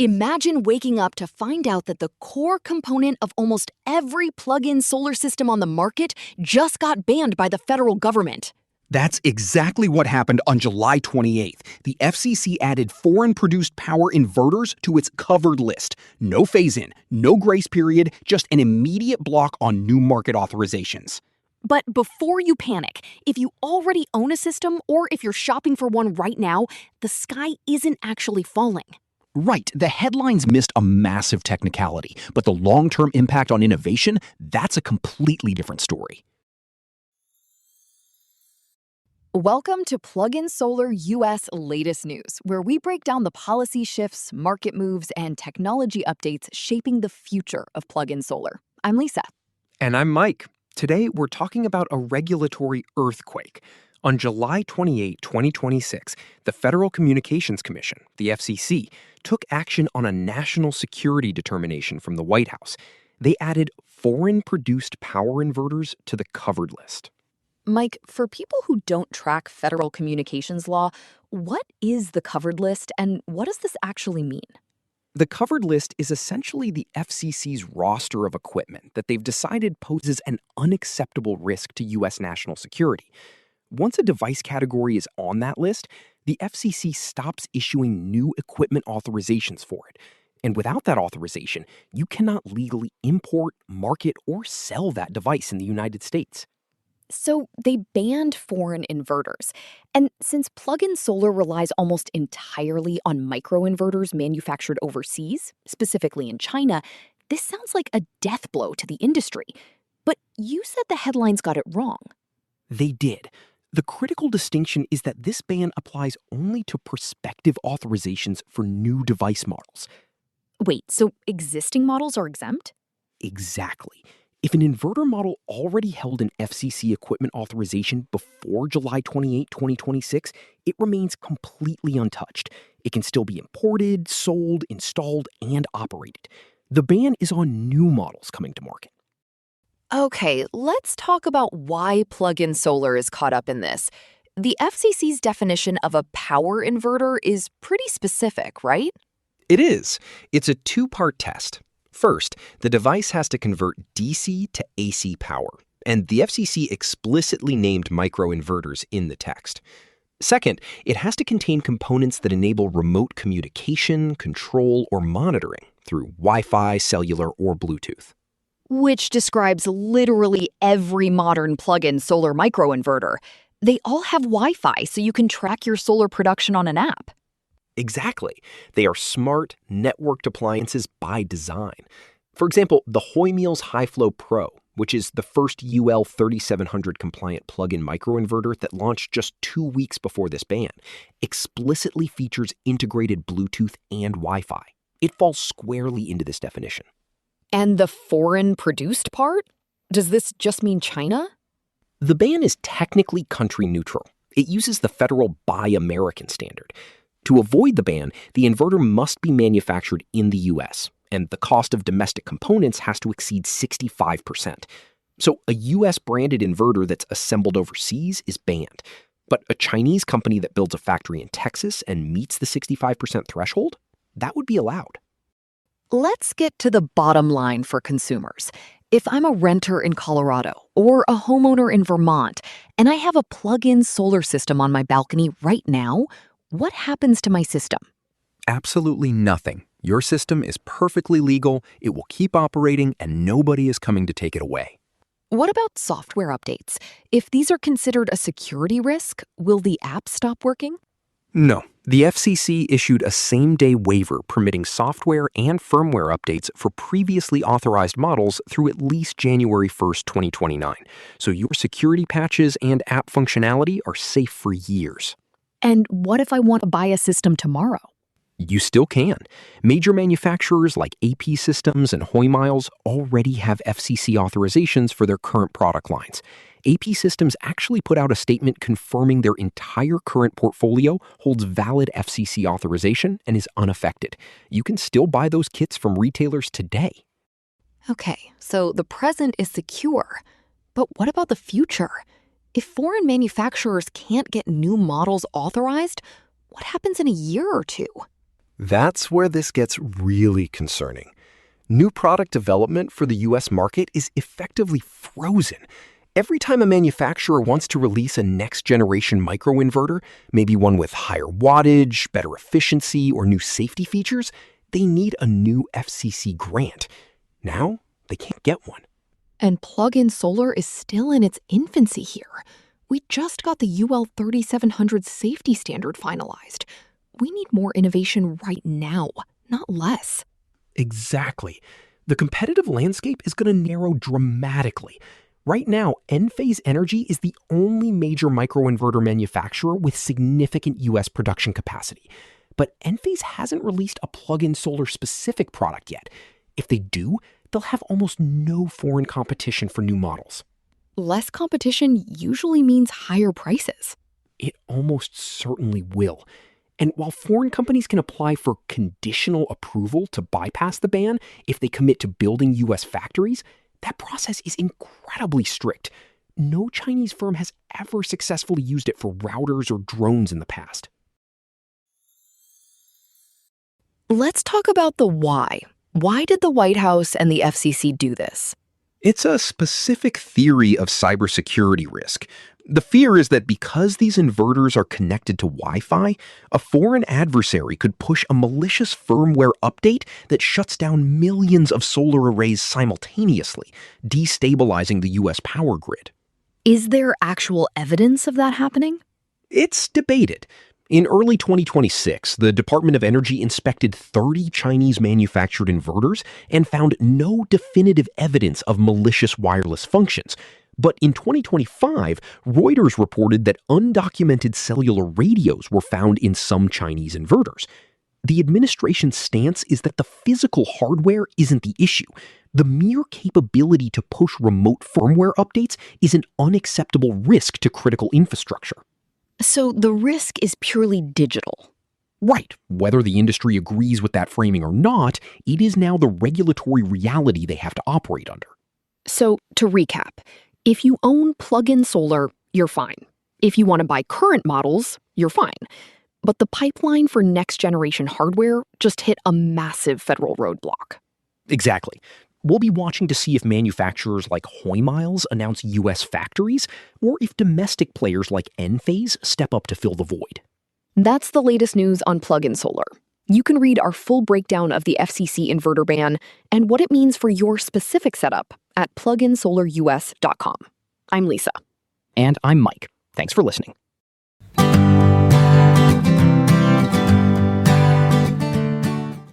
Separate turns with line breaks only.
Imagine waking up to find out that the core component of almost every plug-in solar system on the market just got banned by the federal government.
That's exactly what happened on July 28th. The FCC added foreign-produced power inverters to its covered list. No phase-in, no grace period, just an immediate block on new market authorizations.
But before you panic, if you already own a system or if you're shopping for one right now, the sky isn't actually falling.
Right, the headlines missed a massive technicality, but the long-term impact on innovation, that's a completely different story.
Welcome to Plug-in Solar US latest news, where we break down the policy shifts, market moves, and technology updates shaping the future of plug-in solar. I'm Lisa.
And I'm Mike. Today, we're talking about a regulatory earthquake. On July 28, 2026, the Federal Communications Commission, the FCC, took action on a national security determination from the White House. They added foreign-produced power inverters to the covered list.
Mike, for people who don't track federal communications law, what is the covered list and what does this actually mean?
The covered list is essentially the FCC's roster of equipment that they've decided poses an unacceptable risk to U.S. national security. Once a device category is on that list, the FCC stops issuing new equipment authorizations for it. And without that authorization, you cannot legally import, market, or sell that device in the United States.
So they banned foreign inverters. And since plug-in solar relies almost entirely on microinverters manufactured overseas, specifically in China, this sounds like a death blow to the industry. But you said the headlines got it wrong.
They did. The critical distinction is that this ban applies only to prospective authorizations for new device models.
Wait, so existing models are exempt?
Exactly. If an inverter model already held an FCC equipment authorization before July 28, 2026, it remains completely untouched. It can still be imported, sold, installed, and operated. The ban is on new models coming to market.
Okay, let's talk about why plug-in solar is caught up in this. The FCC's definition of a power inverter is pretty specific, right?
It is. It's a two-part test. First, the device has to convert DC to AC power, and the FCC explicitly named microinverters in the text. Second, it has to contain components that enable remote communication, control, or monitoring through Wi-Fi, cellular, or Bluetooth.
Which describes literally every modern plug-in solar microinverter. They all have Wi-Fi, so you can track your solar production on an app.
Exactly. They are smart, networked appliances by design. For example, the Hoymeals HighFlow Pro, which is the first UL 3700 compliant plug-in microinverter that launched just 2 weeks before this ban, explicitly features integrated Bluetooth and Wi-Fi. It falls squarely into this definition.
And the foreign-produced part? Does this just mean China?
The ban is technically country neutral. It uses the federal Buy American standard. To avoid the ban, the inverter must be manufactured in the U.S., and the cost of domestic components has to exceed 65%. So a U.S.-branded inverter that's assembled overseas is banned. But a Chinese company that builds a factory in Texas and meets the 65% threshold, that would be allowed.
Let's get to the bottom line for consumers. If I'm a renter in Colorado or a homeowner in Vermont, and I have a plug-in solar system on my balcony right now, what happens to my system?
Absolutely nothing. Your system is perfectly legal, it will keep operating, and nobody is coming to take it away.
What about software updates? If these are considered a security risk, will the app stop working?
No. The FCC issued a same-day waiver permitting software and firmware updates for previously authorized models through at least January 1st, 2029. So your security patches and app functionality are safe for years.
And what if I want to buy a system tomorrow?
You still can. Major manufacturers like AP Systems and Hoymiles already have FCC authorizations for their current product lines. AP Systems actually put out a statement confirming their entire current portfolio holds valid FCC authorization and is unaffected. You can still buy those kits from retailers today.
Okay, so the present is secure. But what about the future? If foreign manufacturers can't get new models authorized, what happens in a year or two?
That's where this gets really concerning. New product development for the US market is effectively frozen. Every time a manufacturer wants to release a next-generation microinverter, maybe one with higher wattage, better efficiency, or new safety features, they need a new FCC grant. Now, they can't get one.
And plug-in solar is still in its infancy here. We just got the UL 3700 safety standard finalized. We need more innovation right now, not less.
Exactly. The competitive landscape is going to narrow dramatically. Right now, Enphase Energy is the only major microinverter manufacturer with significant US production capacity. But Enphase hasn't released a plug-in solar specific product yet. If they do, they'll have almost no foreign competition for new models.
Less competition usually means higher prices.
It almost certainly will. And while foreign companies can apply for conditional approval to bypass the ban if they commit to building US factories, that process is incredibly strict. No Chinese firm has ever successfully used it for routers or drones in the past.
Let's talk about the why. Why did the White House and the FCC do this?
It's a specific theory of cybersecurity risk. The fear is that because these inverters are connected to Wi-Fi, a foreign adversary could push a malicious firmware update that shuts down millions of solar arrays simultaneously, destabilizing the US power grid.
Is there actual evidence of that happening?
It's debated. In early 2026, the Department of Energy inspected 30 Chinese-manufactured inverters and found no definitive evidence of malicious wireless functions. But in 2025, Reuters reported that undocumented cellular radios were found in some Chinese inverters. The administration's stance is that the physical hardware isn't the issue. The mere capability to push remote firmware updates is an unacceptable risk to critical infrastructure.
So the risk is purely digital.
Right. Whether the industry agrees with that framing or not, it is now the regulatory reality they have to operate under.
So to recap, if you own plug-in solar, you're fine. If you want to buy current models, you're fine. But the pipeline for next-generation hardware just hit a massive federal roadblock.
Exactly. We'll be watching to see if manufacturers like Hoymiles announce US factories, or if domestic players like Enphase step up to fill the void.
That's the latest news on plug-in solar. You can read our full breakdown of the FCC inverter ban and what it means for your specific setup at pluginsolarus.com. I'm Lisa.
And I'm Mike. Thanks for listening.